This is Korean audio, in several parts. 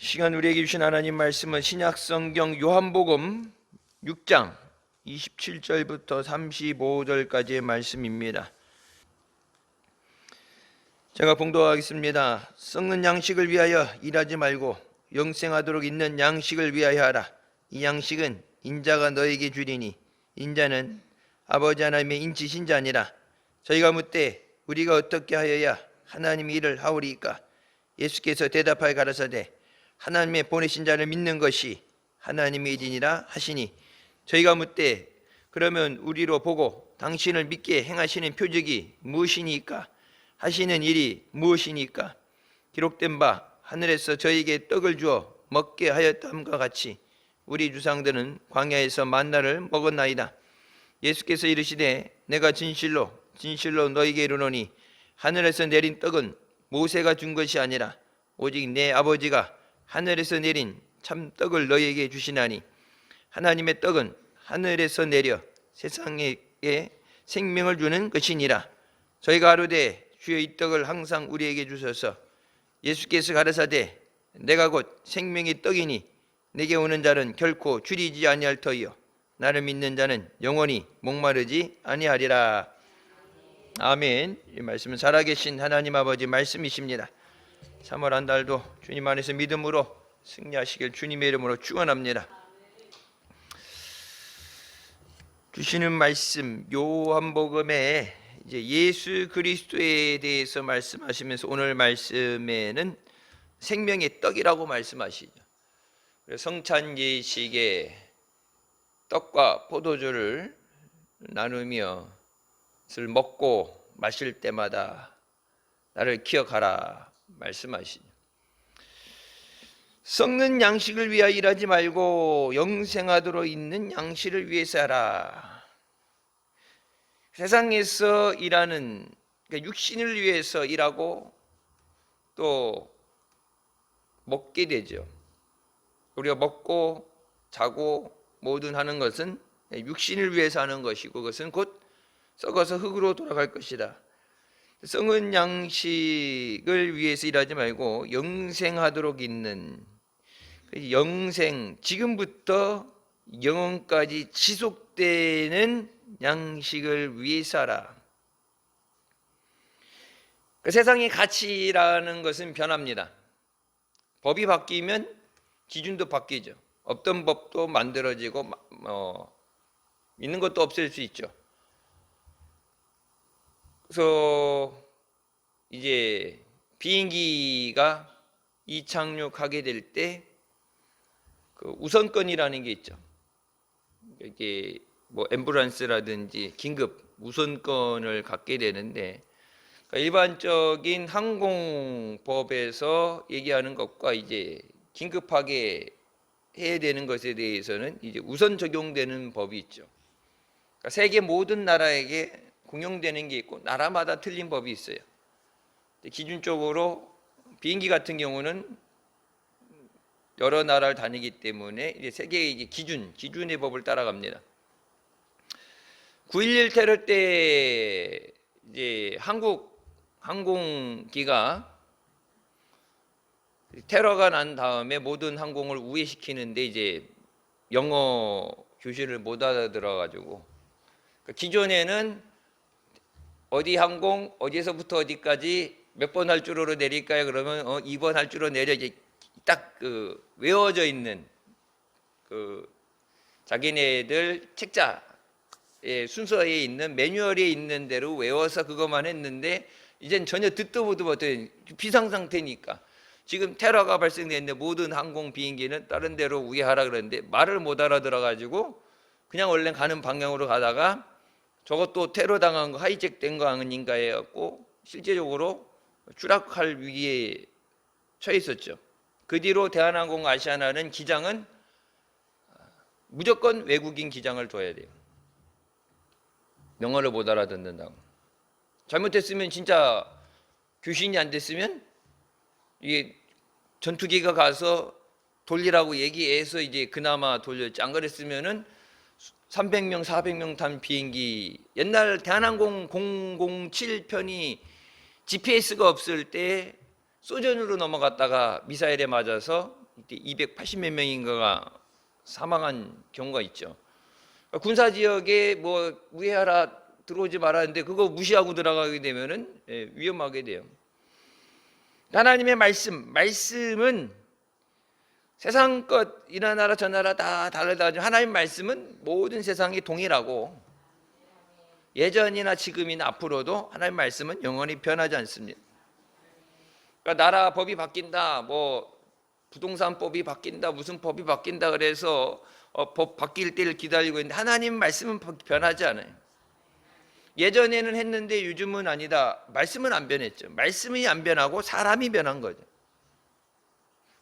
시간 우리에게 주신 하나님 말씀은 신약성경 요한복음 6장 27절부터 35절까지의 말씀입니다. 제가 봉독하겠습니다. 썩는 양식을 위하여 일하지 말고 영생하도록 있는 양식을 위하여 하라. 이 양식은 인자가 너에게 주리니 인자는 아버지 하나님의 인치신 자니라. 저희가 묻되 우리가 어떻게 하여야 하나님의 일을 하오리이까? 예수께서 대답하여 가라사대 하나님의 보내신 자를 믿는 것이 하나님의 일이니라 하시니, 저희가 묻되 그러면 우리로 보고 당신을 믿게 행하시는 표적이 무엇이니까? 하시는 일이 무엇이니까? 기록된 바 하늘에서 저희에게 떡을 주어 먹게 하였다함과 같이 우리 주상들은 광야에서 만나를 먹었나이다. 예수께서 이르시되 내가 진실로 너희에게 이르노니 하늘에서 내린 떡은 모세가 준 것이 아니라 오직 내 아버지가 하늘에서 내린 참 떡을 너희에게 주시나니, 하나님의 떡은 하늘에서 내려 세상에 생명을 주는 것이니라. 저희가 아뢰되 주여 이 떡을 항상 우리에게 주소서. 예수께서 가라사대 내가 곧 생명의 떡이니 내게 오는 자는 결코 줄이지 아니할 터이요 나를 믿는 자는 영원히 목마르지 아니하리라. 아멘. 이 말씀은 살아계신 하나님 아버지 말씀이십니다. 3월 한 달도 주님 안에서 믿음으로 승리하시길 주님의 이름으로 축원합니다. 주시는 말씀 요한복음에 이제 예수 그리스도에 대해서 말씀하시면서 오늘 말씀에는 생명의 떡이라고 말씀하시죠. 성찬 예식에 떡과 포도주를 나누며 술 먹고 마실 때마다 나를 기억하라 말씀하시죠. 썩는 양식을 위하여 일하지 말고 영생하도록 있는 양식을 위해서 하라. 세상에서 일하는, 그러니까 육신을 위해서 일하고 또 먹게 되죠. 우리가 먹고 자고 뭐든 하는 것은 육신을 위해서 하는 것이고 그것은 곧 썩어서 흙으로 돌아갈 것이다. 썩은 양식을 위해서 일하지 말고 영생하도록 있는, 영생, 지금부터 영원까지 지속되는 양식을 위해서 하라. 세상의 가치라는 것은 변합니다. 법이 바뀌면 기준도 바뀌죠. 없던 법도 만들어지고 있는 것도 없앨 수 있죠. 그래서 이제 비행기가 이착륙하게 될 때 그 우선권이라는 게 있죠. 이게 뭐 앰뷸런스라든지 긴급 우선권을 갖게 되는데, 그러니까 일반적인 항공법에서 얘기하는 것과 이제 긴급하게 해야 되는 것에 대해서는 이제 우선 적용되는 법이 있죠. 그러니까 세계 모든 나라에게 공용되는 게 있고 나라마다 틀린 법이 있어요. 기준적으로 비행기 같은 경우는 여러 나라를 다니기 때문에 이제 세계의 이제 기준의 법을 따라갑니다. 9.11 테러 때 이제 한국 항공기가 테러가 난 다음에 모든 항공을 우회시키는데 이제 영어 교실을 못 알아들어 가지고, 기존에는 어디 항공 어디에서부터 어디까지 몇 번 할주로로 내릴까요? 그러면 2번 할주로 내려, 이제 딱 그 외워져 있는 그 자기네들 책자에 순서에 있는 매뉴얼에 있는 대로 외워서 그것만 했는데, 이젠 전혀 듣도 보도 못해. 비상 상태니까. 지금 테러가 발생됐는데 모든 항공 비행기는 다른 데로 우회하라 그러는데 말을 못 알아들어 가지고 그냥 원래 가는 방향으로 가다가 저것도 테러 당한 거 하이잭된 거 아닌가 해갖고 실제적으로 추락할 위기에 처해 있었죠. 그 뒤로 대한항공 아시아나는 기장은 무조건 외국인 기장을 둬야 돼요. 영어를 못 알아듣는다고. 잘못했으면, 진짜 교신이 안 됐으면 이게 전투기가 가서 돌리라고 얘기해서 이제 그나마 돌렸지. 안 그랬으면은 300명, 400명 탄 비행기, 옛날 대한항공 007편이 GPS가 없을 때 소전으로 넘어갔다가 미사일에 맞아서 이때 280몇 명인가가 사망한 경우가 있죠. 군사 지역에 뭐 우회하라 들어오지 말았는데 그거 무시하고 들어가게 되면은 위험하게 돼요. 하나님의 말씀은 세상 것 이 나라 저 나라 다 다르다. 하나님 말씀은 모든 세상이 동일하고 예전이나 지금이나 앞으로도 하나님 말씀은 영원히 변하지 않습니다. 그러니까 나라 법이 바뀐다, 뭐 부동산법이 바뀐다, 무슨 법이 바뀐다 그래서 법 바뀔 때를 기다리고 있는데 하나님 말씀은 변하지 않아요. 예전에는 했는데 요즘은 아니다. 말씀은 안 변했죠. 말씀이 안 변하고 사람이 변한 거죠.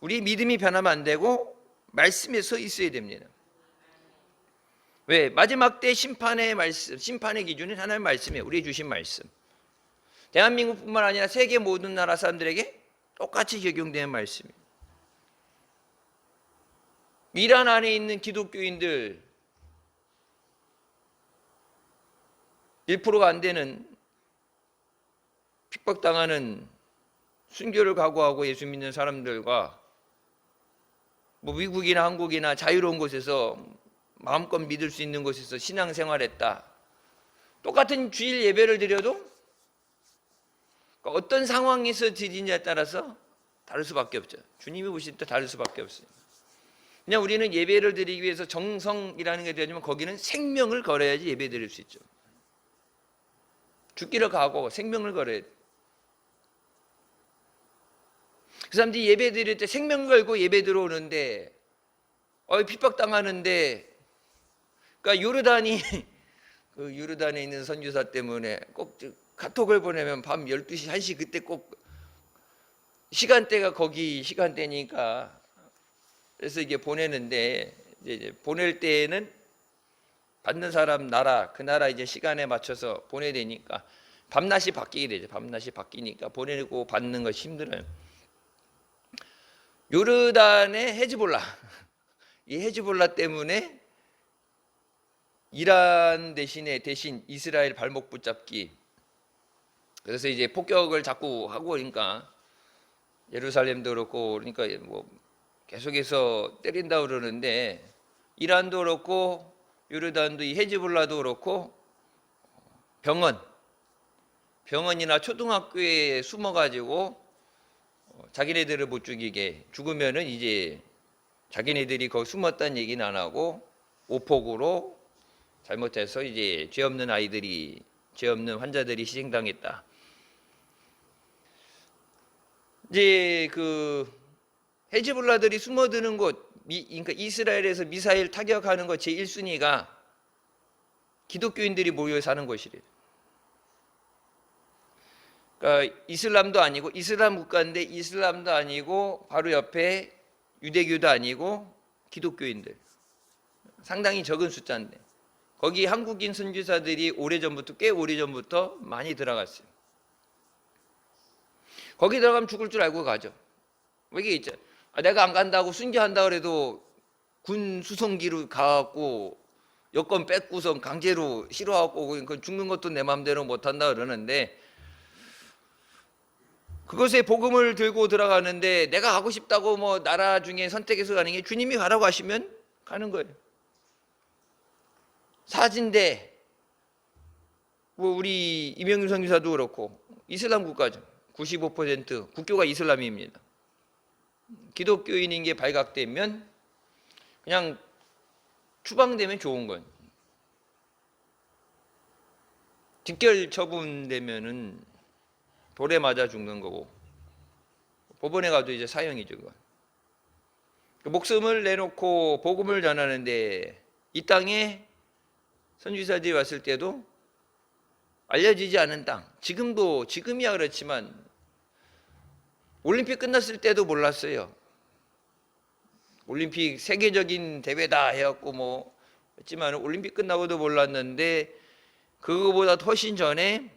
우리 믿음이 변하면 안 되고 말씀에 서 있어야 됩니다. 왜? 마지막 때 심판의 말씀, 심판의 기준은 하나님의 말씀이에요. 우리 주신 말씀. 대한민국뿐만 아니라 세계 모든 나라 사람들에게 똑같이 적용되는 말씀이에요. 이란 안에 있는 기독교인들 1%가 안 되는 핍박당하는 순교를 각오하고 예수 믿는 사람들과 뭐 미국이나 한국이나 자유로운 곳에서 마음껏 믿을 수 있는 곳에서 신앙생활했다. 똑같은 주일 예배를 드려도 어떤 상황에서 드리냐에 따라서 다를 수밖에 없죠. 주님이 보실 때 다를 수밖에 없어요. 그냥 우리는 예배를 드리기 위해서 정성이라는 게 되지만 거기는 생명을 걸어야지 예배 드릴 수 있죠. 죽기를 각오하고 생명을 걸어야 돼. 그 사람들이 예배 드릴 때 생명 걸고 예배 들어오는데 핍박당하는데 그러니까 그 요르단에 있는 선교사 때문에 꼭 카톡을 보내면 밤 12시, 1시 그때 꼭 시간대가 거기 시간대니까 그래서 이게 보내는데 이제 보낼 때에는 받는 사람 나라 그 나라 이제 시간에 맞춰서 보내야 되니까 밤낮이 바뀌게 되죠. 밤낮이 바뀌니까 보내고 받는 것이 힘들어요. 요르단의 헤즈볼라 이 헤즈볼라 때문에 이란 대신 이스라엘 발목 붙잡기 그래서 이제 폭격을 자꾸 하고 그러니까 예루살렘도 그렇고 그러니까 뭐 계속해서 때린다 그러는데 이란도 그렇고 요르단도 이 헤즈볼라도 그렇고 병원이나 초등학교에 숨어가지고 자기네들을 못 죽이게 죽으면은 이제 자기네들이 거기 숨었다는 얘기는 안 하고 오폭으로 잘못해서 이제 죄 없는 환자들이 희생당했다. 이제 그 헤즈볼라들이 숨어드는 곳, 그러니까 이스라엘에서 미사일 타격하는 것 제1순위가 기독교인들이 모여 사는 곳이래요. 그러니까 이슬람도 아니고 이슬람 국가인데 이슬람도 아니고 바로 옆에 유대교도 아니고 기독교인들 상당히 적은 숫자인데 거기 한국인 선교사들이 꽤 오래전부터 많이 들어갔어요. 거기 들어가면 죽을 줄 알고 가죠. 이게 있죠. 내가 안 간다고 순교한다 그래도 군 수송기로 가갖고 여권 뺏고서 강제로 실어갖고 죽는 것도 내 마음대로 못한다 그러는데 그것에 복음을 들고 들어가는데 내가 가고 싶다고 뭐 나라 중에 선택해서 가는 게 주님이 가라고 하시면 가는 거예요. 사진대 뭐 우리 이명규 선교사도 그렇고 이슬람 국가죠. 95% 국교가 이슬람입니다. 기독교인인 게 발각되면 그냥 추방되면 좋은 거예요. 직결 처분되면은 돌에 맞아 죽는 거고 법원에 가도 이제 사형이죠. 그건. 목숨을 내놓고 복음을 전하는데 이 땅에 선지자들이 왔을 때도 알려지지 않은 땅 지금이야 그렇지만 올림픽 끝났을 때도 몰랐어요. 올림픽 세계적인 대회다 해갖고 뭐 했지만 올림픽 끝나고도 몰랐는데 그거보다 훨씬 전에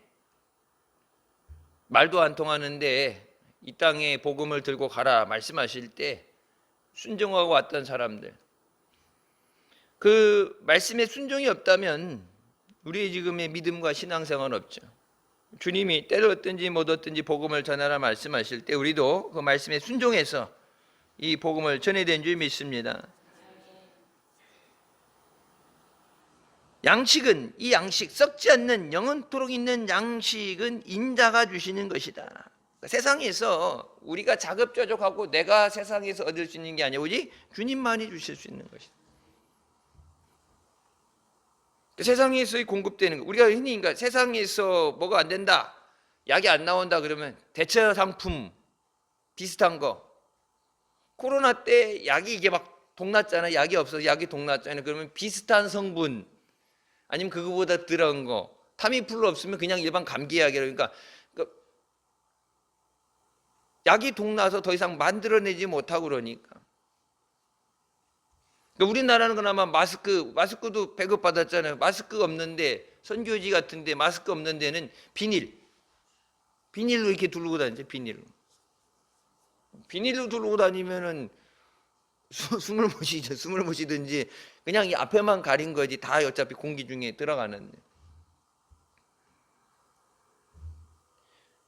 말도 안 통하는데 이 땅에 복음을 들고 가라 말씀하실 때 순종하고 왔던 사람들 그 말씀에 순종이 없다면 우리의 지금의 믿음과 신앙생활은 없죠. 주님이 때를 얻든지 못 얻든지 복음을 전하라 말씀하실 때 우리도 그 말씀에 순종해서 이 복음을 전해야 되는 줄 믿습니다. 양식은, 이 양식, 썩지 않는 영원토록 있는 양식은 인자가 주시는 것이다. 세상에서 우리가 자급자족하고 내가 세상에서 얻을 수 있는 게 아니라 오직 주님만이 주실 수 있는 것이다. 세상에서 공급되는 거, 우리가 흔히 그러니까 세상에서 뭐가 안 된다, 약이 안 나온다 그러면 대체 상품 비슷한 거, 코로나 때 약이 이게 막 동났잖아요. 약이 없어서 약이 동났잖아요. 그러면 비슷한 성분 아니면 그거보다 덜한 거, 타미플루 없으면 그냥 일반 감기약이라. 그러니까 약이 동나서 더 이상 만들어내지 못하고 그러니까 우리나라는 그나마 마스크도 배급받았잖아요. 마스크 없는데, 선교지 같은데 마스크 없는 데는 비닐로 이렇게 두르고 다니죠. 비닐로 두르고 다니면은 숨을 못 쉬든지 그냥 이 앞에만 가린 거지, 다 어차피 공기 중에 들어가는데.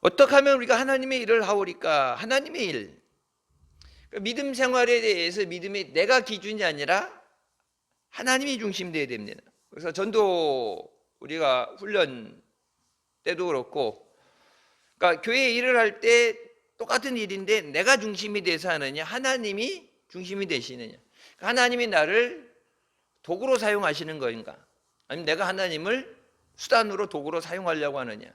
어떻게 하면 우리가 하나님의 일을 하오리까? 하나님의 일, 믿음 생활에 대해서 믿음이 내가 기준이 아니라 하나님이 중심되어야 됩니다. 그래서 전도 우리가 훈련 때도 그렇고, 그러니까 교회 일을 할 때 똑같은 일인데 내가 중심이 돼서 하느냐, 하나님이 중심이 되시느냐, 하나님이 나를 도구로 사용하시는 거인가, 아니면 내가 하나님을 수단으로 도구로 사용하려고 하느냐.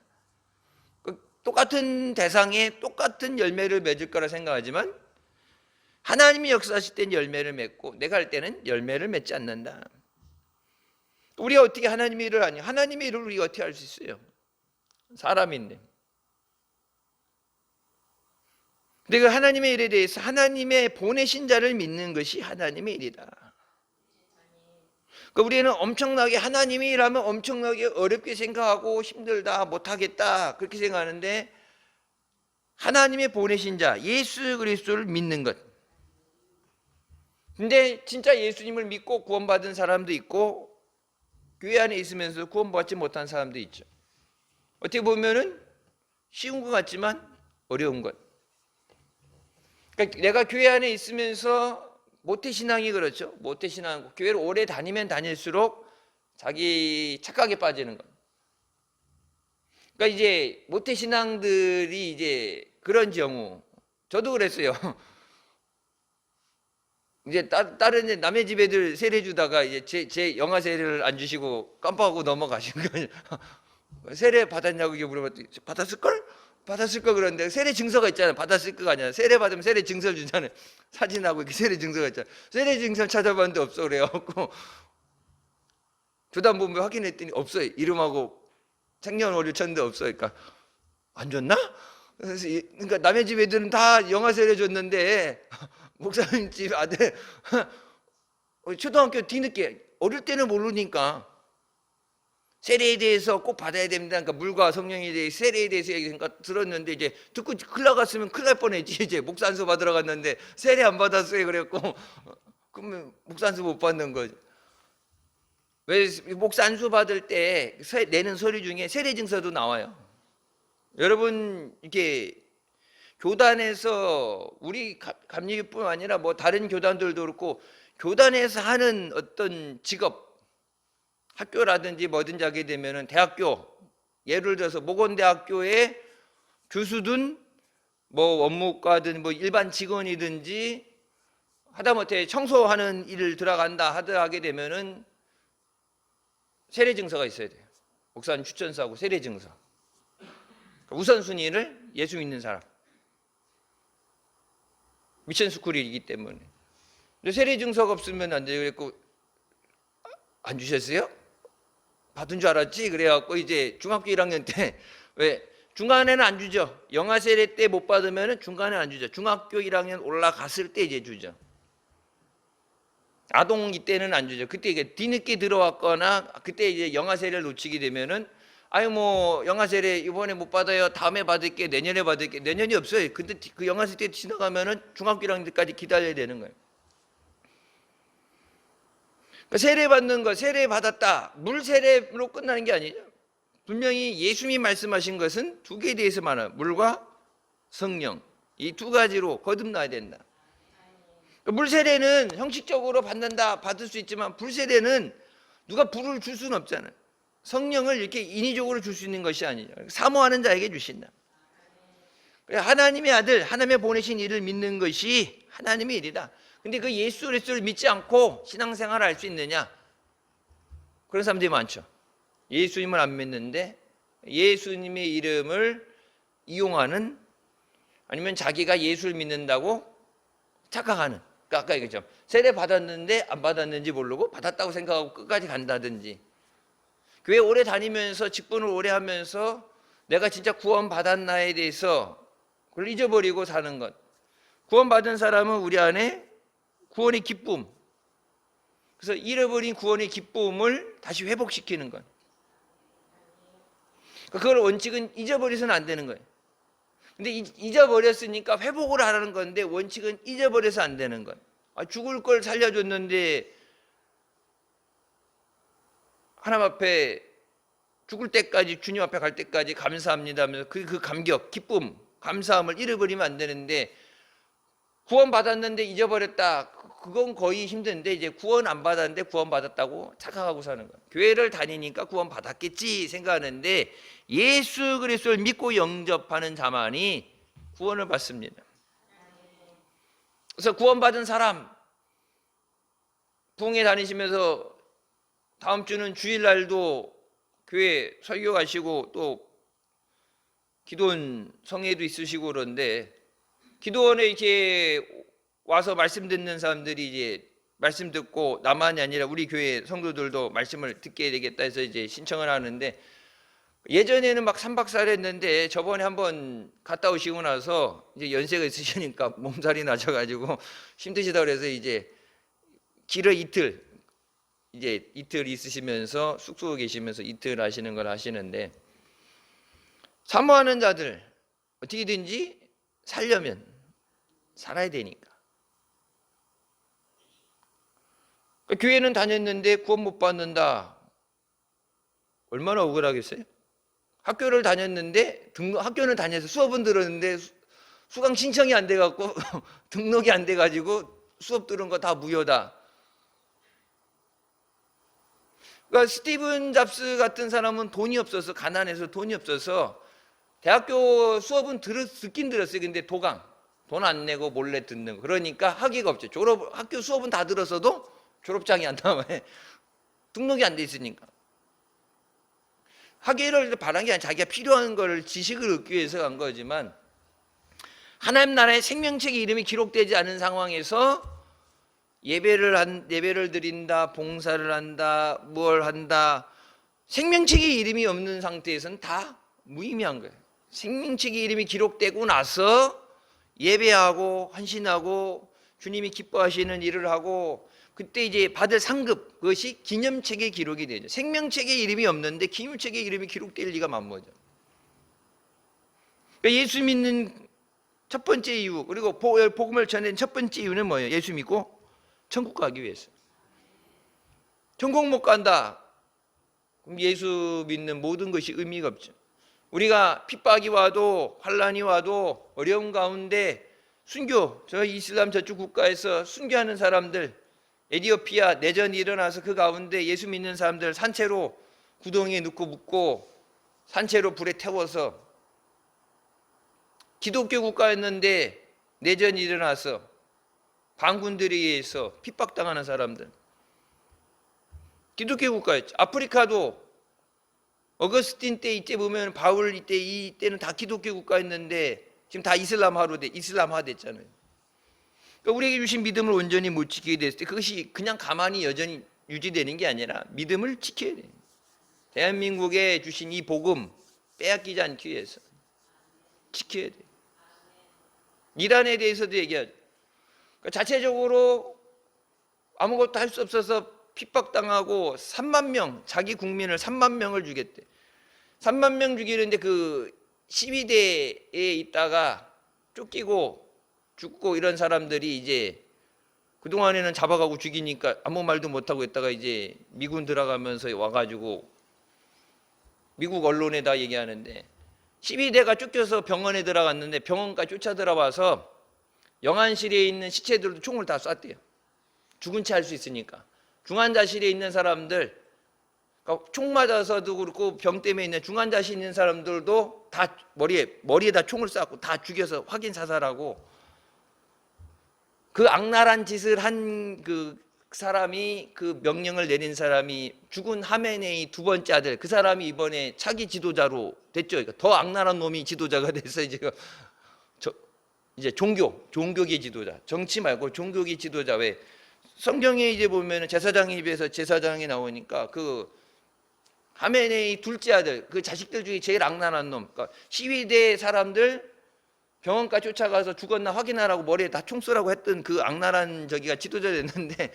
똑같은 대상에 똑같은 열매를 맺을 거라 생각하지만 하나님이 역사하실 때는 열매를 맺고 내가 할 때는 열매를 맺지 않는다. 우리가 어떻게 하나님의 일을 하냐? 하나님의 일을 우리가 어떻게 할 수 있어요? 사람인데. 근데 그 하나님의 일에 대해서 하나님의 보내신 자를 믿는 것이 하나님의 일이다. 그러니까 우리는 엄청나게 하나님이 일하면 엄청나게 어렵게 생각하고 힘들다, 못하겠다 그렇게 생각하는데, 하나님의 보내신 자 예수 그리스도를 믿는 것. 근데 진짜 예수님을 믿고 구원받은 사람도 있고 교회 안에 있으면서 구원받지 못한 사람도 있죠. 어떻게 보면은 쉬운 것 같지만 어려운 것. 그러니까 내가 교회 안에 있으면서 모태신앙이 그렇죠. 모태신앙, 교회를 오래 다니면 다닐수록 자기 착각에 빠지는 것. 그러니까 이제 모태신앙들이 이제 그런 경우, 저도 그랬어요. 이제 다른 남의 집 애들 세례 주다가 이제 제 영아 세례를 안 주시고 깜빡하고 넘어가신 거예요. 세례 받았냐고 물어봤더니 받았을 걸 그러는데, 세례 증서가 있잖아요. 받았을 거가 아니라 세례 받으면 세례 증서를 주잖아요. 사진하고 이렇게 세례 증서가 있잖아요. 세례 증서 찾아봤는데 없어 그래갖고 교단본부에 확인했더니 없어요. 이름하고 생년월일 쳤는데 없어요. 그러니까 안 줬나? 그러니까 남의 집 애들은 다 영아 세례 줬는데 목사님 집 아들 초등학교 뒤늦게, 어릴 때는 모르니까 세례에 대해서 꼭 받아야 됩니다. 그러니까 물과 성령에 대해 세례에 대해서 얘기하니까 들었는데, 이제 듣고 큰일 나갔으면 큰일 날 뻔했지. 이제 목산수 받으러 갔는데 세례 안 받았어요. 그랬고 그러면 목산수 못 받는 거죠. 왜 목산수 받을 때 내는 서류 중에 세례 증서도 나와요. 여러분, 이게 교단에서 우리 감리교뿐 아니라 뭐 다른 교단들도 그렇고, 교단에서 하는 어떤 직업, 학교라든지 뭐든지 하게 되면은, 대학교, 예를 들어서 모건대학교의 교수든 뭐 원무과든 뭐 일반 직원이든지 하다못해 청소하는 일을 들어간다 하게 되면은 세례 증서가 있어야 돼요. 목사님 추천서하고 세례 증서. 우선순위를 예수 믿는 사람, 미션 스쿨이기 때문에. 근데 세례 증서가 없으면 안 돼요. 그랬고, 안 주셨어요? 받은 줄 알았지? 그래갖고 이제 중학교 1학년 때, 왜 중간에는 안 주죠. 영아 세례 때 못 받으면 중간에 안 주죠. 중학교 1학년 올라갔을 때 이제 주죠. 아동기 때는 안 주죠. 그때 이게 뒤늦게 들어왔거나 그때 이제 영아 세례를 놓치게 되면은, 아유 뭐 영아 세례 이번에 못 받아요. 다음에 받을게, 내년에 받을게. 내년이 없어요. 근데 그 영아 세례 때 지나가면은 중학교 1학년 때까지 기다려야 되는 거예요. 그러니까 세례 받는 거, 세례 받았다, 물 세례로 끝나는 게 아니죠. 분명히 예수님이 말씀하신 것은 두 개에 대해서 말해요. 물과 성령, 이 두 가지로 거듭나야 된다. 물세례는 형식적으로 받을 수 있지만 불세례는 누가 불을 줄 수는 없잖아요. 성령을 이렇게 인위적으로 줄 수 있는 것이 아니죠. 사모하는 자에게 주신다. 하나님의 아들, 하나님의 보내신 이를 믿는 것이 하나님의 일이다. 근데 그 예수 그리스도를 믿지 않고 신앙생활을 할 수 있느냐? 그런 사람들이 많죠. 예수님을 안 믿는데 예수님의 이름을 이용하는, 아니면 자기가 예수를 믿는다고 착각하는. 그러니까 아까 얘기했죠. 세례 받았는데 안 받았는지 모르고 받았다고 생각하고 끝까지 간다든지, 교회 오래 다니면서 직분을 오래 하면서 내가 진짜 구원 받았나에 대해서 그걸 잊어버리고 사는 것. 구원 받은 사람은 우리 안에 구원의 기쁨, 그래서 잃어버린 구원의 기쁨을 다시 회복시키는 것. 그걸 원칙은 잊어버려서는 안 되는 거예요. 근데 잊어버렸으니까 회복을 하라는 건데 원칙은 잊어버려서 안 되는 것. 죽을 걸 살려줬는데 하나님 앞에 죽을 때까지, 주님 앞에 갈 때까지 감사합니다 하면서 그 감격, 기쁨, 감사함을 잃어버리면 안 되는데, 구원 받았는데 잊어버렸다, 그건 거의 힘든데, 이제 구원 안 받았는데 구원 받았다고 착각하고 사는 거예요. 교회를 다니니까 구원 받았겠지 생각하는데 예수 그리스도를 믿고 영접하는 자만이 구원을 받습니다. 그래서 구원 받은 사람, 부흥회 다니시면서 다음 주는 주일날도 교회 설교 가시고 또 기도원 성회도 있으시고 그런데, 기도원에 이렇게 와서 말씀 듣는 사람들이 이제 말씀 듣고 나만이 아니라 우리 교회 성도들도 말씀을 듣게 되겠다 해서 이제 신청을 하는데, 예전에는 막 3박 4일 했는데 저번에 한번 갔다 오시고 나서 이제 연세가 있으시니까 몸살이 나셔가지고 힘드시다 그래서 이제 길어 이틀 있으시면서 숙소에 계시면서 이틀 하시는 걸 하시는데, 사모하는 자들 어떻게든지 살려면 살아야 되니까. 그러니까 교회는 다녔는데 구원 못 받는다, 얼마나 억울하겠어요? 학교를 다녔는데 학교는 다녀서 수업은 들었는데 수강 신청이 안 돼갖고 등록이 안 돼가지고 수업 들은 거 다 무효다. 그러니까 스티븐 잡스 같은 사람은 돈이 없어서, 가난해서 돈이 없어서 대학교 수업은 듣긴 들었어요. 근데 돈 안 내고 몰래 듣는 거. 그러니까 학위가 없죠. 학교 수업은 다 들었어도 졸업장이 안 나와요. 등록이 안 돼 있으니까. 학위를 바란 게 아니라 자기가 필요한 걸, 지식을 얻기 위해서 간 거지만, 하나님 나라의 생명책의 이름이 기록되지 않은 상황에서 예배를 드린다, 봉사를 한다, 뭘 한다, 생명책의 이름이 없는 상태에서는 다 무의미한 거예요. 생명책의 이름이 기록되고 나서 예배하고 헌신하고 주님이 기뻐하시는 일을 하고, 그때 이제 받을 상급, 그것이 기념책에 기록이 되죠. 생명책에 이름이 없는데 기념책에 이름이 기록될 리가 만무하죠. 그러니까 예수 믿는 첫 번째 이유, 그리고 복음을 전하는 첫 번째 이유는 뭐예요? 예수 믿고 천국 가기 위해서. 천국 못 간다, 그럼 예수 믿는 모든 것이 의미가 없죠. 우리가 핍박이 와도 환란이 와도 어려운 가운데 순교, 저 이슬람 저쪽 국가에서 순교하는 사람들, 에티오피아 내전이 일어나서 그 가운데 예수 믿는 사람들 산채로 구덩이에 넣고 묻고 산채로 불에 태워서, 기독교 국가였는데 내전이 일어나서 반군들에 의해서 핍박당하는 사람들, 기독교 국가였죠. 아프리카도 어거스틴 때 이때 보면 바울 이때는 다 기독교 국가였는데 지금 다 이슬람화 됐잖아요. 그러니까 우리에게 주신 믿음을 온전히 못 지키게 됐을 때 그것이 그냥 가만히 여전히 유지되는 게 아니라 믿음을 지켜야 돼요. 대한민국에 주신 이 복음 빼앗기지 않기 위해서 지켜야 돼요. 이란에 대해서도 얘기하죠. 그러니까 자체적으로 아무것도 할 수 없어서 핍박당하고 3만 명, 자기 국민을 3만 명을 죽였대. 3만 명 죽이는데 그 12대에 있다가 쫓기고 죽고 이런 사람들이 이제 그동안에는 잡아가고 죽이니까 아무 말도 못하고 있다가 이제 미군 들어가면서 와가지고 미국 언론에다 얘기하는데, 12대가 쫓겨서 병원에 들어갔는데 병원까지 쫓아 들어와서 영안실에 있는 시체들도 총을 다 쐈대요. 죽은 채 할 수 있으니까. 중환자실에 있는 사람들, 그러니까 총 맞아서도 그렇고 병 때문에 있는 중환자실에 있는 사람들도 다 머리에다 총을 쐈고 다 죽여서 확인 사살하고, 그 악랄한 짓을 한 그 사람이, 그 명령을 내린 사람이 죽은 하메네이 두 번째 아들, 그 사람이 이번에 차기 지도자로 됐죠. 그러니까 더 악랄한 놈이 지도자가 됐어요. 지금 이제 종교계 지도자, 정치 말고 종교계 지도자. 왜 성경에 이제 보면은 제사장에 비해서 제사장이 나오니까 그 하메네이 둘째 아들, 그 자식들 중에 제일 악랄한 놈, 그러니까 시위대 사람들 병원까지 쫓아가서 죽었나 확인하라고 머리에 다 총 쏘라고 했던 그 악랄한 저기가 지도자 됐는데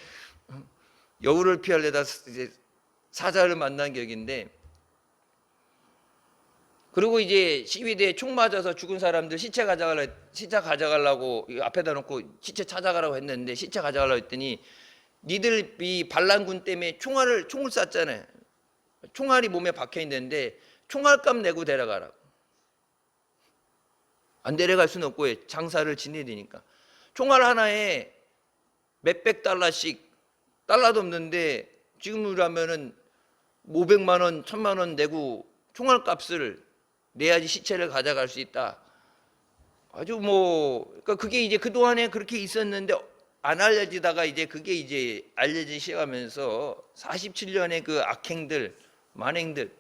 여우를 피하려다 이제 사자를 만난 격인데, 그리고 이제 시위대에 총 맞아서 죽은 사람들 시체 가져가려고 앞에다 놓고 시체 찾아가라고 했는데, 시체 가져가려고 했더니 니들이 반란군 때문에 총을 쐈잖아요. 총알이 몸에 박혀 있는데 총알값 내고 데려가라고. 안 데려갈 수는 없고 장사를 지내야 되니까. 총알 하나에 몇백 달러씩, 달러도 없는데 지금으로 하면은 500만 원, 1000만 원 내고 총알값을 내야지 시체를 가져갈 수 있다. 아주 그러니까 그게 이제 그동안에 그렇게 있었는데 안 알려지다가 이제 그게 이제 알려지기 시작하면서 47년의 그 악행들, 만행들,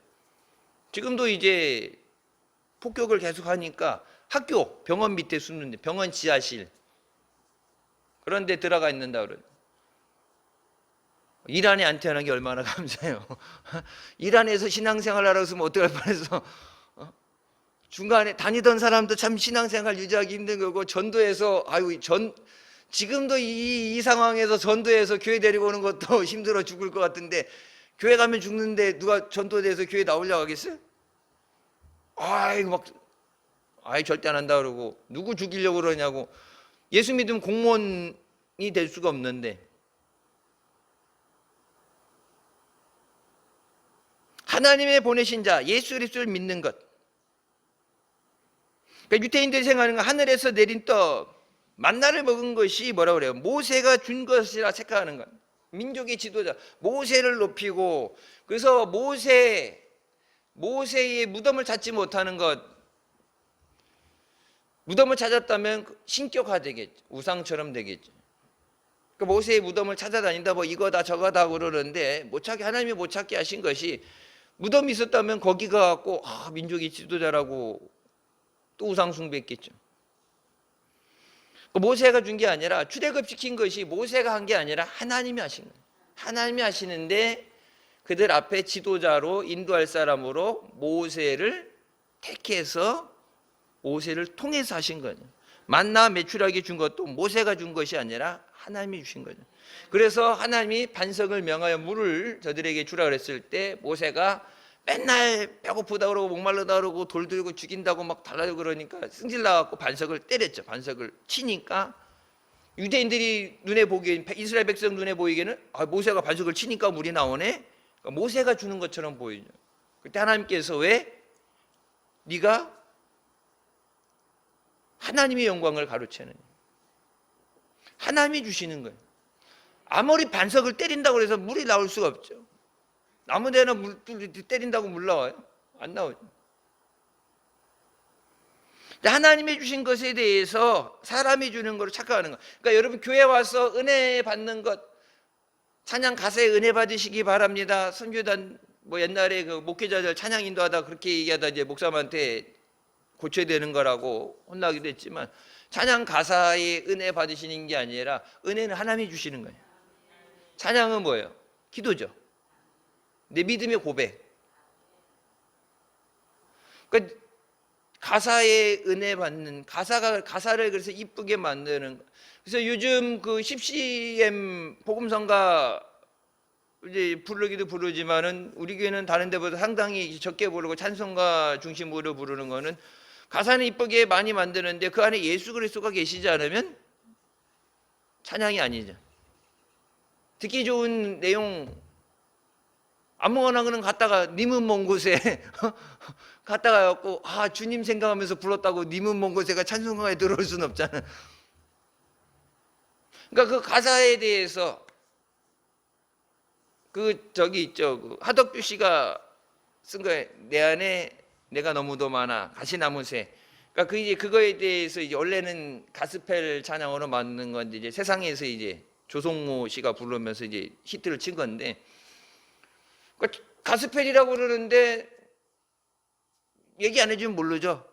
지금도 이제 폭격을 계속 하니까 학교, 병원 밑에 숨는데, 병원 지하실 그런 데 들어가 있는다 그래요. 이란에 안 태어난 게 얼마나 감사해요. 이란에서 신앙생활 하라고 했으면 어떡할 뻔해서. 중간에 다니던 사람도 참 신앙생활 유지하기 힘든 거고, 전도해서 지금도 이 상황에서 전도해서 교회 데리고 오는 것도 힘들어 죽을 것 같은데, 교회 가면 죽는데 누가 전도돼서 교회 나오려고 하겠어요? 절대 안 한다 그러고, 누구 죽이려고 그러냐고. 예수 믿으면 공무원이 될 수가 없는데. 하나님의 보내신 자 예수 그리스도를 믿는 것. 그러니까 유대인들이 생각하는 건 하늘에서 내린 떡, 만나를 먹은 것이 뭐라고 그래요? 모세가 준 것이라 생각하는 것. 민족의 지도자 모세를 높이고, 그래서 모세의 무덤을 찾지 못하는 것, 무덤을 찾았다면 신격화 되겠죠. 우상처럼 되겠죠. 그러니까 모세의 무덤을 찾아다닌다, 이거다 저거다 그러는데 하나님이 못 찾게 하신 것이, 무덤이 있었다면 거기 가갖고 민족의 지도자라고 또 우상 숭배했겠죠. 모세가 준 게 아니라, 출애굽시킨 것이 모세가 한 게 아니라 하나님이 하신 거예요. 하나님이 하시는데 그들 앞에 지도자로 인도할 사람으로 모세를 택해서 모세를 통해서 하신 거죠. 만나 메추라기 준 것도 모세가 준 것이 아니라 하나님이 주신 거죠. 그래서 하나님이 반석을 명하여 물을 저들에게 주라 그랬을 때, 모세가 맨날 배고프다 그러고 목말르다 그러고 돌 들고 죽인다고 막 달라고 그러니까 승질 나갖고 반석을 때렸죠. 반석을 치니까 유대인들이 눈에 보기엔, 이스라엘 백성 눈에 보이기에는 모세가 반석을 치니까 물이 나오네. 그러니까 모세가 주는 것처럼 보이죠. 그때 하나님께서 왜 네가 하나님의 영광을 가로채느냐, 하나님이 주시는 거예요. 아무리 반석을 때린다고 해서 물이 나올 수가 없죠. 아무 데나 물 때린다고 물 나와요? 안 나오죠. 하나님이 주신 것에 대해서 사람이 주는 거로 착각하는 거. 그러니까 여러분 교회 와서 은혜 받는 것, 찬양 가사에 은혜 받으시기 바랍니다. 선교단 옛날에 그 목회자들 찬양 인도하다 그렇게 얘기하다 이제 목사님한테 고쳐야 되는 거라고 혼나기도 했지만, 찬양 가사에 은혜 받으시는 게 아니라 은혜는 하나님이 주시는 거예요. 찬양은 뭐예요? 기도죠. 내 믿음의 고백. 그러니까 가사에 은혜 받는, 가사를 그래서 이쁘게 만드는 거. 그래서 요즘 그 10cm 복음성가 이제 부르기도 부르지만은, 우리 교회는 다른 데보다 상당히 적게 부르고 찬송가 중심으로 부르는 거는, 가사는 이쁘게 많이 만드는데 그 안에 예수 그리스도가 계시지 않으면 찬양이 아니죠. 듣기 좋은 내용 아무거나 그냥 갔다가 님은 먼 곳에 갔다가 갖고 주님 생각하면서 불렀다고 님은 먼 곳에가 찬송가에 들어올 수는 없잖아요. 그러니까 그 가사에 대해서 저기 있죠. 그 하덕주 씨가 쓴 거에 내 안에 내가 너무도 많아 가시나무새. 그러니까 이제 그거에 대해서 이제 원래는 가스펠 찬양으로 만든 건데 이제 세상에서 이제 조성모 씨가 부르면서 이제 히트를 친 건데, 그러니까 가스펠이라고 그러는데 얘기 안 해주면 모르죠.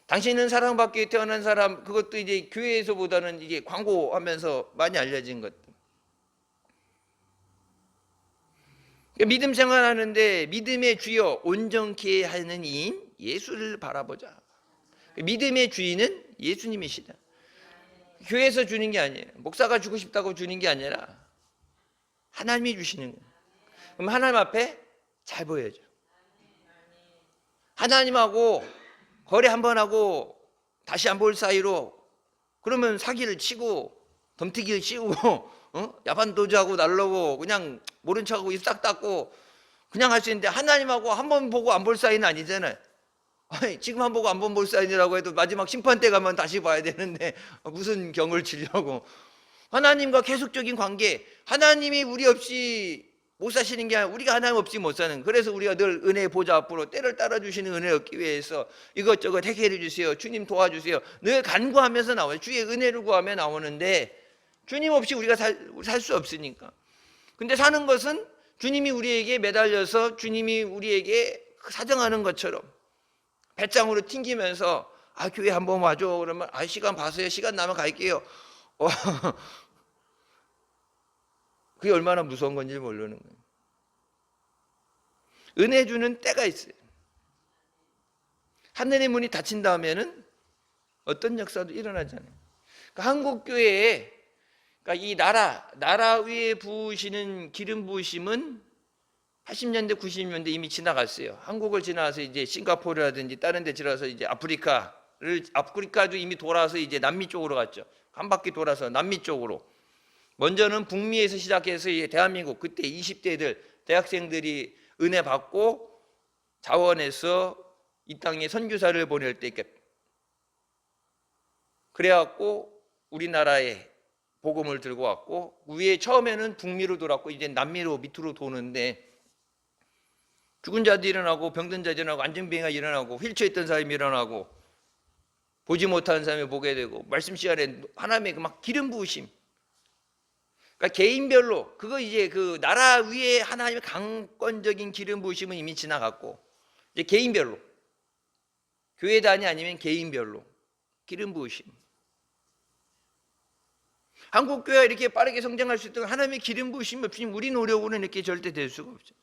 당신은 사랑받기에 태어난 사람, 그것도 이제 교회에서보다는 이게 광고하면서 많이 알려진 것들. 믿음 생활하는데 믿음의 주여 온전케 하는 이인 예수를 바라보자. 믿음의 주인은 예수님이시다. 교회에서 주는 게 아니에요. 목사가 주고 싶다고 주는 게 아니라 하나님이 주시는 거예요. 그럼 하나님 앞에 잘 보여야죠. 하나님하고 거래 한번 하고 다시 안 볼 사이로 그러면 사기를 치고 덤태기를 씌우고 야반도주하고 날르고 그냥 모른 척하고 입 싹 닫고 그냥 할 수 있는데, 하나님하고 한 번 보고 안 볼 사이는 아니잖아요. 아니, 지금 한 번 보고 안 볼 사이라고 해도 마지막 심판 때 가면 다시 봐야 되는데 무슨 경을 치려고. 하나님과 계속적인 관계, 하나님이 우리 없이 못 사시는 게 아니라 우리가 하나님 없이 못 사는. 그래서 우리가 늘 은혜의 보좌 앞으로 때를 따라주시는 은혜 얻기 위해서 이것저것 해결해 주세요, 주님 도와주세요, 늘 간구하면서 나와요. 주의 은혜를 구하며 나오는데 주님 없이 우리가 살 수 없으니까. 근데 사는 것은 주님이 우리에게 매달려서 주님이 우리에게 사정하는 것처럼 배짱으로 튕기면서 교회 한번 와줘 그러면 시간 봐서요, 시간 나면 갈게요. 그게 얼마나 무서운 건지 모르는 거예요. 은혜 주는 때가 있어요. 하늘의 문이 닫힌 다음에는 어떤 역사도 일어나잖아요. 그러니까 한국 교회에, 그러니까 이 나라 위에 부으시는 기름 부으심은 80년대 90년대 이미 지나갔어요. 한국을 지나서 이제 싱가포르라든지 다른 데 지나서 이제 아프리카도 이미 돌아서 이제 남미 쪽으로 갔죠. 한 바퀴 돌아서 남미 쪽으로. 먼저는 북미에서 시작해서 이제 대한민국, 그때 20대들 대학생들이 은혜 받고 자원해서 이 땅에 선교사를 보낼 때 이렇게 그래갖고 우리나라에 복음을 들고 왔고, 위에 처음에는 북미로 돌았고 이제 남미로 밑으로 도는데 죽은 자도 일어나고 병든 자도 일어나고 안정병이가 일어나고 휠체어 있던 사람이 일어나고 보지 못하는 사람이 보게 되고, 말씀 시간에 하나님의 막 기름 부으심. 그러니까 개인별로 그거 이제 그 나라 위에 하나님의 강권적인 기름 부으심은 이미 지나갔고 이제 개인별로, 교회 단위 아니면 개인별로 기름 부으심. 한국 교회가 이렇게 빠르게 성장할 수 있도록 하나님의 기름 부으심 없이 우리 노력으로는 이렇게 절대 될 수가 없죠.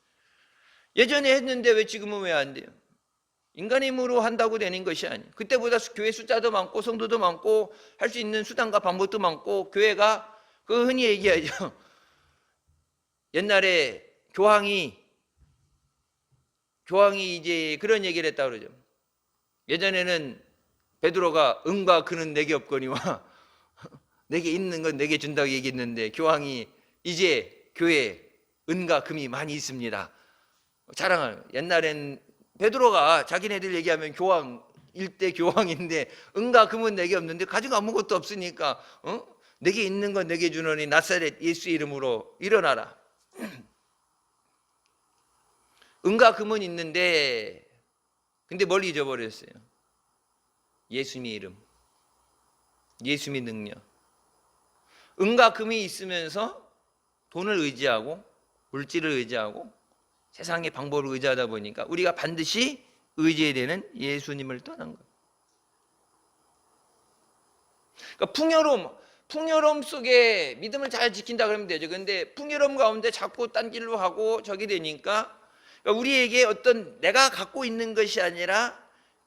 예전에 했는데 왜 지금은 왜 안 돼요? 인간의 힘으로 한다고 되는 것이 아니에요. 그때보다 교회 숫자도 많고 성도도 많고 할 수 있는 수단과 방법도 많고, 교회가 그 흔히 얘기하죠. 옛날에 교황이 이제 그런 얘기를 했다 그러죠. 예전에는 베드로가 은과 금은 내게 없거니와 내게 있는 건 내게 준다고 얘기했는데, 교황이 이제 교회에 은과 금이 많이 있습니다 자랑을. 옛날엔 베드로가 자기네들 얘기하면 교황, 일대 교황인데 은과 금은 내게 없는데 가지고 아무것도 없으니까 내게 있는 건 내게 주노니 나사렛 예수 이름으로 일어나라. 은과 금은 있는데 근데 뭘 잊어버렸어요? 예수님의 이름, 예수님의 능력. 은과 금이 있으면서 돈을 의지하고 물질을 의지하고 세상의 방법을 의지하다 보니까 우리가 반드시 의지해야 되는 예수님을 떠난 거예요. 그러니까 풍요로움 속에 믿음을 잘 지킨다 그러면 되죠. 그런데 풍요로움 가운데 자꾸 딴 길로 하고 저기 되니까, 그러니까 우리에게 어떤 내가 갖고 있는 것이 아니라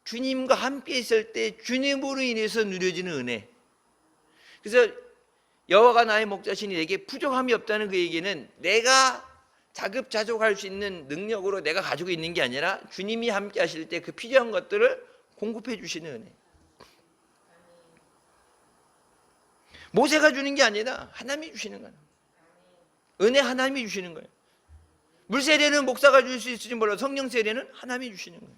주님과 함께 있을 때 주님으로 인해서 누려지는 은혜. 그래서 여호와가 나의 목자시니 내게 부족함이 없다는 그 얘기는 내가 자급자족할 수 있는 능력으로 내가 가지고 있는 게 아니라 주님이 함께 하실 때 그 필요한 것들을 공급해 주시는 은혜. 모세가 주는 게 아니라 하나님이 주시는 거예요. 은혜 하나님이 주시는 거예요. 물 세례는 목사가 줄 수 있을지 몰라도 성령 세례는 하나님이 주시는 거예요.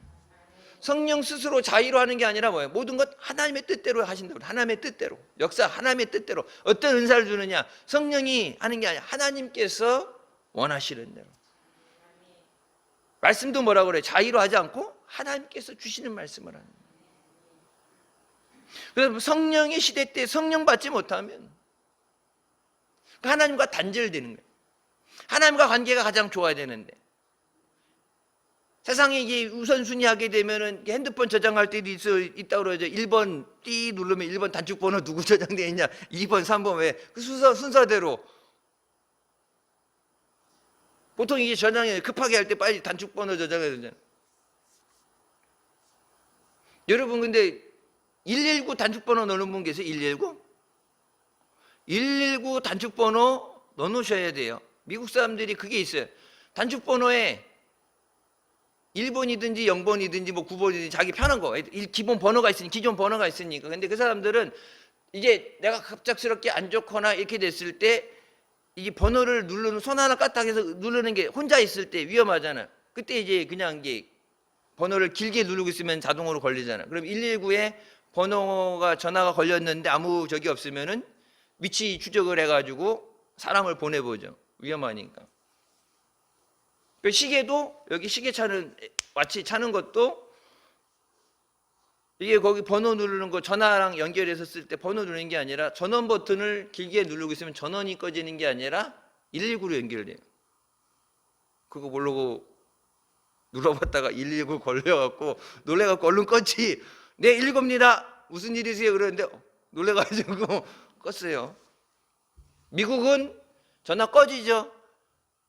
성령 스스로 자의로 하는 게 아니라 뭐예요? 모든 것 하나님의 뜻대로 하신다고. 하나님의 뜻대로. 역사 하나님의 뜻대로. 어떤 은사를 주느냐? 성령이 하는 게 아니라 하나님께서 원하시는 대로. 말씀도 뭐라고 그래요? 자의로 하지 않고 하나님께서 주시는 말씀을 하는 거예요. 그래서 성령의 시대 때 성령 받지 못하면 하나님과 단절되는 거예요. 하나님과 관계가 가장 좋아야 되는데 세상에 이게 우선순위하게 되면은 핸드폰 저장할 때도 있다고 그러죠. 1번 띠 누르면 1번 단축 번호 누구 저장되어 있냐, 2번 3번 왜 그 순서대로. 보통 이게 저장해 급하게 할 때 빨리 단축 번호 저장해야 되잖아요. 여러분 근데 119 단축 번호 넣는 분 계세요? 119? 119 단축 번호 넣어 놓으셔야 돼요. 미국 사람들이 그게 있어요. 단축 번호에 1번이든지 0번이든지 뭐 9번이든지 자기 편한 거 기본 번호가 있으니까. 근데 그 사람들은 이제 내가 갑작스럽게 안 좋거나 이렇게 됐을 때 이 번호를 누르는 손 하나 까딱해서 누르는 게 혼자 있을 때 위험하잖아. 그때 이제 그냥 이게 번호를 길게 누르고 있으면 자동으로 걸리잖아. 그럼 119에 번호가 전화가 걸렸는데 아무 적이 없으면은 위치 추적을 해가지고 사람을 보내보죠. 위험하니까. 그 시계도 여기 시계 차는 와치 차는 것도 이게 거기 번호 누르는 거 전화랑 연결해서 쓸 때 번호 누르는 게 아니라 전원 버튼을 길게 누르고 있으면 전원이 꺼지는 게 아니라 119로 연결돼요. 그거 모르고 눌러봤다가 119 걸려갖고 놀래갖고 얼른 껐지. 네 119입니다. 무슨 일이세요? 그러는데 놀래가지고 껐어요. 미국은 전화 꺼지죠.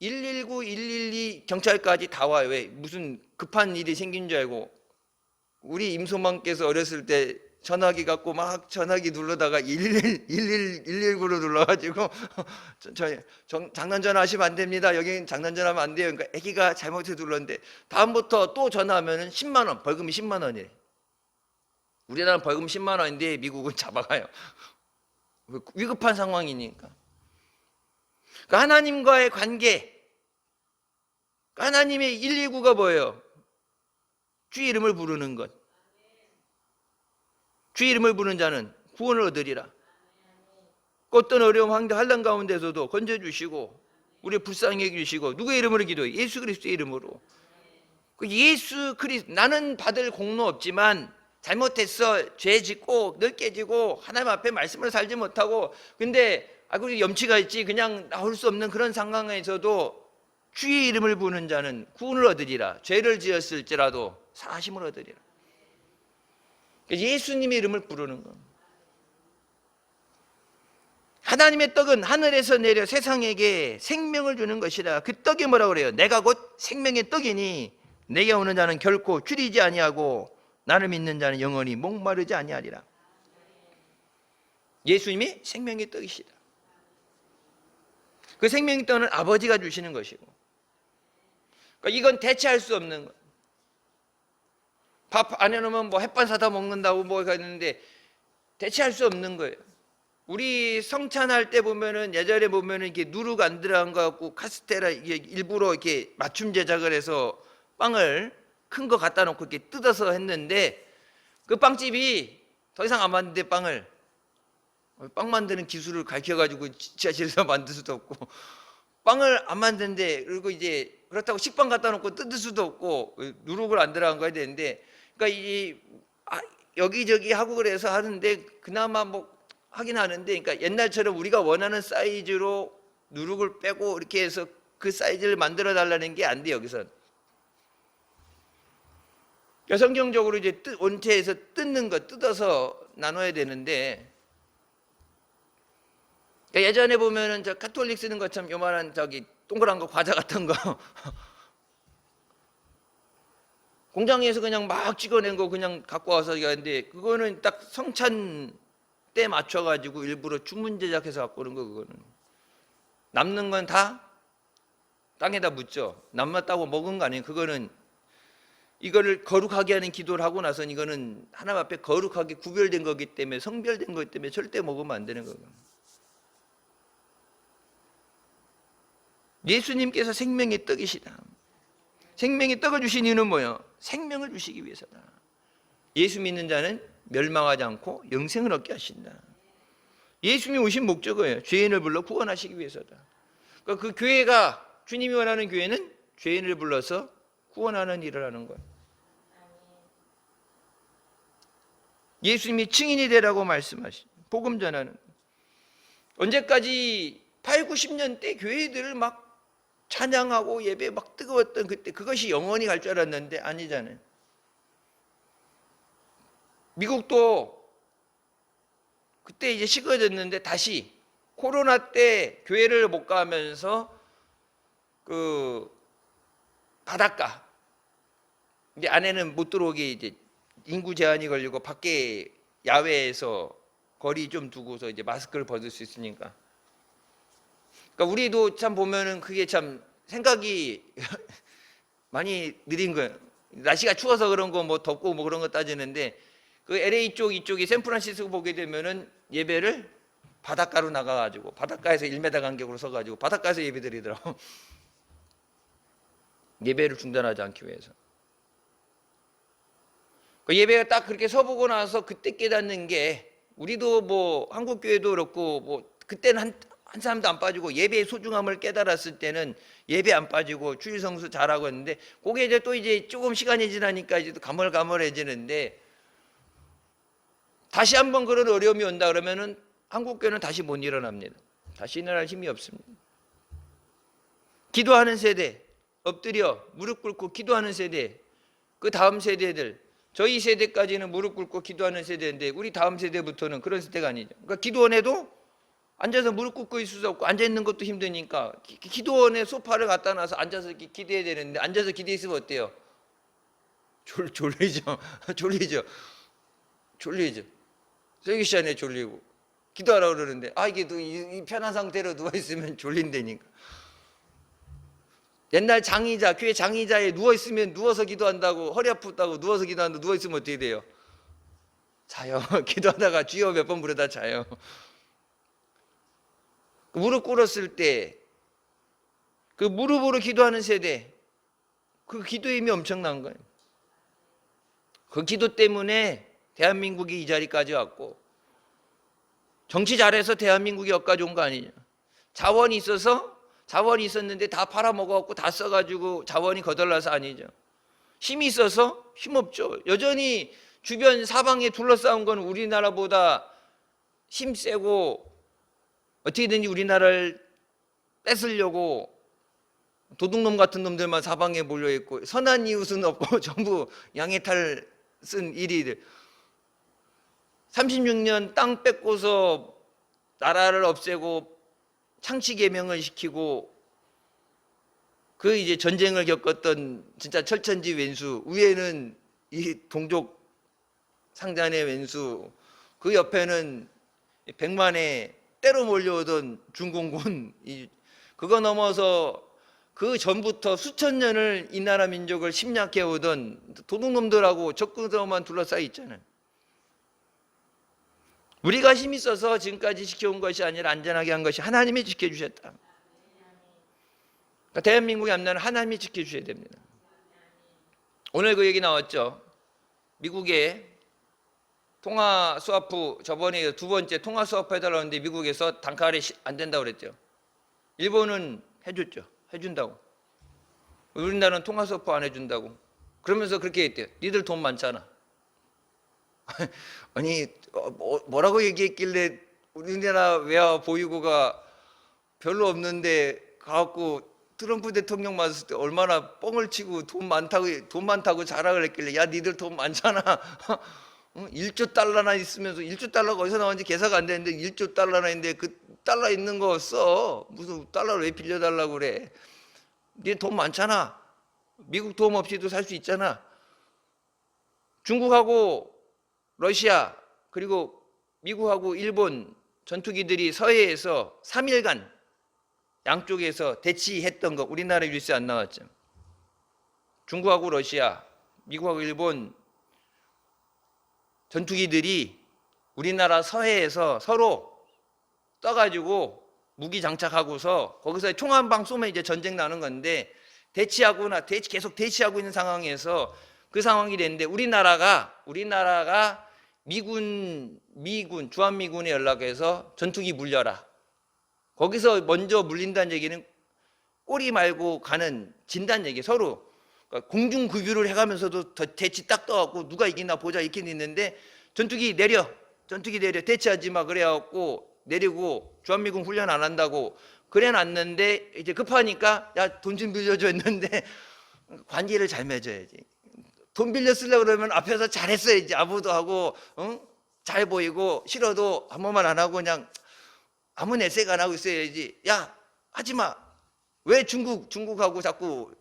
119, 112 경찰까지 다 와요. 왜? 무슨 급한 일이 생긴 줄 알고. 우리 임소망께서 어렸을 때 전화기 갖고 막 전화기 누르다가 119로 눌러가지고 장난 전화하시면 안 됩니다. 여기는 장난 전화하면 안 돼요. 그러니까 아기가 잘못해서 눌렀는데 다음부터 또 전화하면 10만 원, 벌금이 10만 원이래. 우리나라는 벌금 10만 원인데 미국은 잡아가요. 위급한 상황이니까. 그러니까 하나님과의 관계, 하나님의 119가 뭐예요? 주의 이름을 부르는 것. 주의 이름을 부르는 자는 구원을 얻으리라. 어떤 어려움 환란 가운데서도 건져주시고 우리 불쌍히 해주시고 누구의 이름으로 기도해? 예수 그리스도의 이름으로. 예수 그리스도. 나는 받을 공로 없지만 잘못했어, 죄 짓고 늘 깨지고 하나님 앞에 말씀을 살지 못하고 근데 그 염치가 있지 그냥 나올 수 없는 그런 상황에서도 주의 이름을 부르는 자는 구원을 얻으리라. 죄를 지었을지라도 사심을 얻으리라. 예수님의 이름을 부르는 겁니다. 하나님의 떡은 하늘에서 내려 세상에게 생명을 주는 것이라. 그 떡이 뭐라고 그래요? 내가 곧 생명의 떡이니 내게 오는 자는 결코 줄이지 아니하고 나를 믿는 자는 영원히 목마르지 아니하리라. 예수님이 생명의 떡이시다. 그 생명의 떡은 아버지가 주시는 것이고, 그러니까 이건 대체할 수 없는 거예요. 밥 안 해놓으면 뭐 햇반 사다 먹는다고 뭐가 있는데 대체할 수 없는 거예요. 우리 성찬할 때 보면은 예전에 보면은 이렇게 누룩 안 들어간 거 갖고 카스테라 이게 일부러 이렇게 맞춤 제작을 해서 빵을 큰 거 갖다 놓고 이렇게 뜯어서 했는데 그 빵집이 더 이상 안 만드는데 빵 만드는 기술을 가르쳐가지고 지하실에서 만들 수도 없고 빵을 안 만드는데 그리고 이제 그렇다고 식빵 갖다 놓고 뜯을 수도 없고 누룩을 안 들어간 거 해야 되는데 그러니까 여기저기 하고 그래서 하는데 그나마 뭐 하긴 하는데 그러니까 옛날처럼 우리가 원하는 사이즈로 누룩을 빼고 이렇게 해서 그 사이즈를 만들어 달라는 게 안 돼. 여기서 성경적으로 이제 원체에서 뜯는 거 뜯어서 나눠야 되는데 그러니까 예전에 보면은 저 카톨릭 쓰는 것처럼 요만한 저기 동그란 거 과자 같은 거 공장에서 그냥 막 찍어낸 거 그냥 갖고 와서 하는데 그거는 딱 성찬 때 맞춰가지고 일부러 주문 제작해서 갖고 오는 거. 그거는 남는 건 다 땅에다 묻죠. 남았다고 먹은 거 아니에요. 그거는 이거를 거룩하게 하는 기도를 하고 나서는 이거는 하나님 앞에 거룩하게 구별된 거기 때문에 성별된 거기 때문에 절대 먹으면 안 되는 거예요. 예수님께서 생명의 떡이시다. 생명의 떡을 주신 이유는 뭐예요? 생명을 주시기 위해서다. 예수 믿는 자는 멸망하지 않고 영생을 얻게 하신다. 예수님이 오신 목적이에요. 죄인을 불러 구원하시기 위해서다. 그러니까 그 교회가, 주님이 원하는 교회는 죄인을 불러서 구원하는 일을 하는 거예요. 예수님이 증인이 되라고 말씀하신 복음 전하는. 언제까지 8, 90년대 교회들을 막 찬양하고 예배 막 뜨거웠던 그때, 그것이 영원히 갈 줄 알았는데 아니잖아요. 미국도 그때 이제 식어졌는데 다시 코로나 때 교회를 못 가면서 그 바닷가 이제 안에는 못 들어오게 이제 인구 제한이 걸리고 밖에 야외에서 거리 좀 두고서 이제 마스크를 벗을 수 있으니까. 그러니까 우리도 참 보면은 그게 참 생각이 많이 느린 거예요. 날씨가 추워서 그런 거 뭐 덥고 뭐 그런 거 따지는데 그 LA 쪽 이쪽이 샌프란시스코 보게 되면은 예배를 바닷가로 나가가지고 바닷가에서 1m 간격으로 서가지고 바닷가에서 예배드리더라고. 예배를 중단하지 않기 위해서. 그 예배가 딱 그렇게 서보고 나서 그때 깨닫는 게 우리도 뭐 한국 교회도 그렇고 뭐 그때는 한 사람도 안 빠지고 예배의 소중함을 깨달았을 때는 예배 안 빠지고 주일 성수 잘하고 했는데 그게 이제 또 이제 조금 시간이 지나니까 이제 또 가물가물해지는데 다시 한번 그런 어려움이 온다 그러면은 한국 교회는 다시 못 일어납니다. 다시 일어날 힘이 없습니다. 기도하는 세대, 엎드려 무릎 꿇고 기도하는 세대, 그 다음 세대들, 저희 세대까지는 무릎 꿇고 기도하는 세대인데 우리 다음 세대부터는 그런 세대가 아니죠. 그러니까 기도원에도 앉아서 무릎 꿇고 있을 수 없고 앉아 있는 것도 힘드니까 기도원에 소파를 갖다 놔서 앉아서 이렇게 기도해야 되는데 앉아서 기도했으면 어때요? 졸리죠. 졸리죠. 설교 시간에 졸리고 기도하라고 그러는데 이게 이 편한 상태로 누워 있으면 졸린다니까. 옛날 장의자, 교회 장의자에 누워있으면 누워서 기도한다고, 허리 아프다고 누워서 기도한다고 누워있으면 어떻게 돼요? 자요. 기도하다가 주여 몇 번 부르다 자요. 무릎 꿇었을 때 그 무릎으로 기도하는 세대, 그 기도의 힘이 엄청난 거예요. 그 기도 때문에 대한민국이 이 자리까지 왔고 정치 잘해서 대한민국이 여기까지 온 거 아니냐. 자원이 있었는데 다 팔아먹어갖고 다 써가지고 자원이 거덜나서 아니죠. 힘이 있어서 힘없죠. 여전히 주변 사방에 둘러싸은 건 우리나라보다 힘세고 어떻게든지 우리나라를 뺏으려고 도둑놈 같은 놈들만 사방에 몰려있고 선한 이웃은 없고 전부 양의 탈 쓴 일이들. 36년 땅 뺏고서 나라를 없애고 창치 개명을 시키고 그 이제 전쟁을 겪었던 진짜 철천지 왼수, 위에는 이 동족 상잔의 왼수, 그 옆에는 100만에 때로 몰려오던 중공군, 그거 넘어서 그 전부터 수천 년을 이 나라 민족을 침략해 오던 도둑놈들하고 적군들만 둘러싸여 있잖아요. 우리가 힘이 있어서 지금까지 지켜온 것이 아니라 안전하게 한 것이 하나님이 지켜주셨다. 그러니까 대한민국의 앞날은 하나님이 지켜주셔야 됩니다. 오늘 그 얘기 나왔죠. 미국의 통화 스와프, 저번에 두 번째 통화 스와프 해달라고 했는데 미국에서 단가를 안 된다고 그랬죠. 일본은 해줬죠. 해준다고. 우리나라는 통화 스와프 안 해준다고. 그러면서 그렇게 했대요. 니들 돈 많잖아. 아니 뭐라고 얘기했길래 우리나라 외화 보유고가 별로 없는데 가갖고 트럼프 대통령 맞았을 때 얼마나 뻥을 치고 돈 많다고 자랑을 했길래 야 니들 돈 많잖아. 1조 달러나 있으면서 1조 달러가 어디서 나왔는지 계산가 안 되는데 1조 달러나 있는데 그 달러 있는 거 써. 무슨 달러를 왜 빌려달라고 그래. 니 돈 많잖아. 미국 도움 없이도 살 수 있잖아. 중국하고 러시아 그리고 미국하고 일본 전투기들이 서해에서 3일간 양쪽에서 대치했던 거 우리나라 뉴스 안 나왔죠. 중국하고 러시아, 미국하고 일본 전투기들이 우리나라 서해에서 서로 떠가지고 무기 장착하고서 거기서 총 한 방 쏘면 이제 전쟁 나는 건데 계속 대치하고 있는 상황에서 그 상황이 됐는데 우리나라가 미군 주한미군에 연락해서 전투기 물려라. 거기서 먼저 물린다는 얘기는 꼬리 말고 가는 진다는 얘기. 서로 그러니까 공중급유를 해가면서도 대치 딱 떠갖고 누가 이기나 보자 이렇게 있는데 전투기 내려 대치하지 마 그래갖고 내리고 주한미군 훈련 안 한다고 그래놨는데 이제 급하니까 야 돈 좀 빌려줘 했는데 관계를 잘 맺어야지. 돈 빌려 쓰려고 그러면 앞에서 잘했어야지. 아부도 하고 잘 보이고 싫어도 아무 말 안 하고 그냥 아무 내색 안 하고 있어야지. 야 하지마. 왜 중국하고 자꾸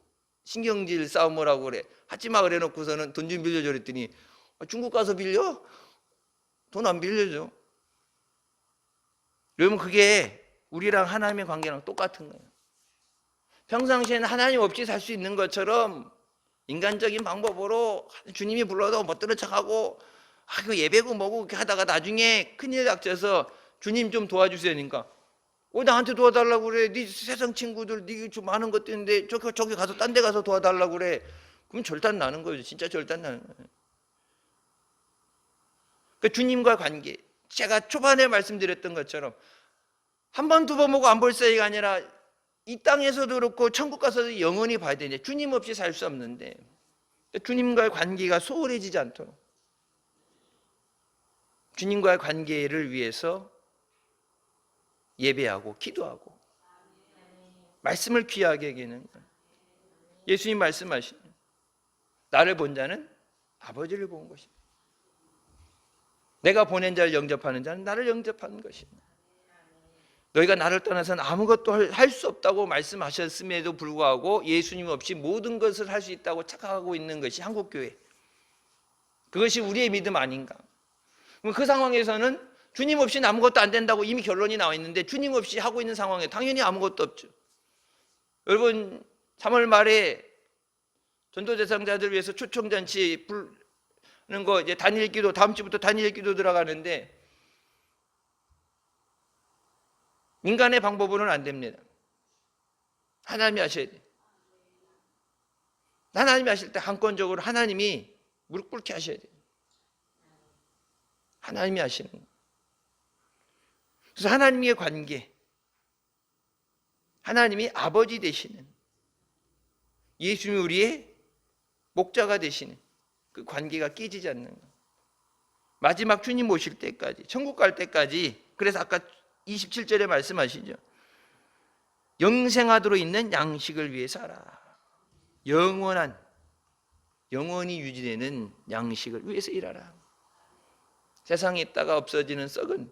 신경질 싸움을 하고 그래. 하지마 그래 놓고서는 돈 좀 빌려줘 그랬더니 중국 가서 빌려? 돈 안 빌려줘. 여러분 그게 우리랑 하나님의 관계랑 똑같은 거예요. 평상시에는 하나님 없이 살 수 있는 것처럼 인간적인 방법으로 주님이 불러도 못 들은 척하고 그 예배고 뭐고 그렇게 하다가 나중에 큰일 닥쳐서 주님 좀 도와주세요 그러니까 나한테 도와달라고 그래. 네 세상 친구들 네 좀 많은 것도 있는데 저기 가서 딴 데 가서 도와달라고 그래. 그럼 절단 나는 거예요. 진짜 절단 나는 거예요. 그 주님과 관계 제가 초반에 말씀드렸던 것처럼 한 번 두 번 보고 안 볼 사이가 아니라 이 땅에서도 그렇고 천국 가서도 영원히 봐야 되는데 주님 없이 살 수 없는데 주님과의 관계가 소홀해지지 않도록 주님과의 관계를 위해서 예배하고 기도하고 말씀을 귀하게 여기는 거예요. 예수님 말씀하시는 나를 본 자는 아버지를 본 것입니다. 내가 보낸 자를 영접하는 자는 나를 영접하는 것입니다. 너희가 나를 떠나서는 아무것도 할 수 없다고 말씀하셨음에도 불구하고 예수님 없이 모든 것을 할 수 있다고 착각하고 있는 것이 한국교회. 그것이 우리의 믿음 아닌가. 그 상황에서는 주님 없이는 아무것도 안 된다고 이미 결론이 나와 있는데 주님 없이 하고 있는 상황에 당연히 아무것도 없죠. 여러분 3월 말에 전도 대상자들 위해서 초청잔치 부르는 거 이제 단일기도 다음 주부터 단일기도 들어가는데 인간의 방법으로는 안 됩니다. 하나님이 하셔야 돼요. 하나님이 하실 때 한권적으로 하나님이 무릎 꿇게 하셔야 돼요. 하나님이 하시는 거예요. 그래서 하나님의 관계, 하나님이 아버지 되시는 예수님이 우리의 목자가 되시는 그 관계가 깨지지 않는 거예요. 마지막 주님 오실 때까지 천국 갈 때까지. 그래서 아까 27절에 말씀하시죠. 영생하도록 있는 양식을 위해서 하라. 영원히 유지되는 양식을 위해서 일하라. 세상에 있다가 없어지는 썩은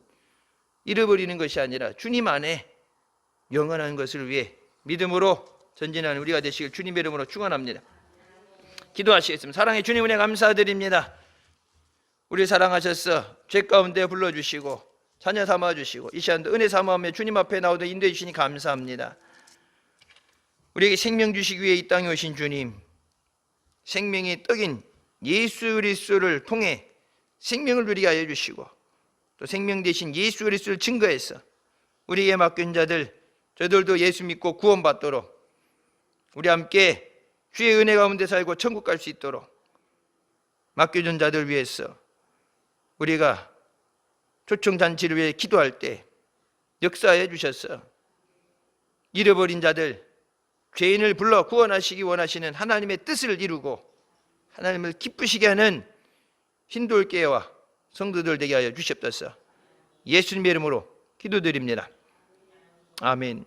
잃어버리는 것이 아니라 주님 안에 영원한 것을 위해 믿음으로 전진하는 우리가 되시길 주님의 이름으로 축원합니다. 기도하시겠습니다. 사랑의 주님 은혜 감사드립니다. 우리 사랑하셔서 죄 가운데 불러주시고 자녀 삼아주시고 이 시간도 은혜 삼아하며 주님 앞에 나오도 인도해 주시니 감사합니다. 우리에게 생명 주시기 위해 이 땅에 오신 주님, 생명의 떡인 예수 그리스도를 통해 생명을 누리게 하여 주시고 또 생명 되신 예수 그리스도를 증거해서 우리에게 맡긴 자들 저들도 예수 믿고 구원받도록 우리 함께 주의 은혜 가운데 살고 천국 갈 수 있도록 맡겨준 자들 위해서 우리가 초청잔치를 위해 기도할 때 역사해 주셔서 잃어버린 자들, 죄인을 불러 구원하시기 원하시는 하나님의 뜻을 이루고 하나님을 기쁘시게 하는 hin돌교회와 성도들 되게 하여 주시옵소서. 예수님의 이름으로 기도드립니다. 아멘.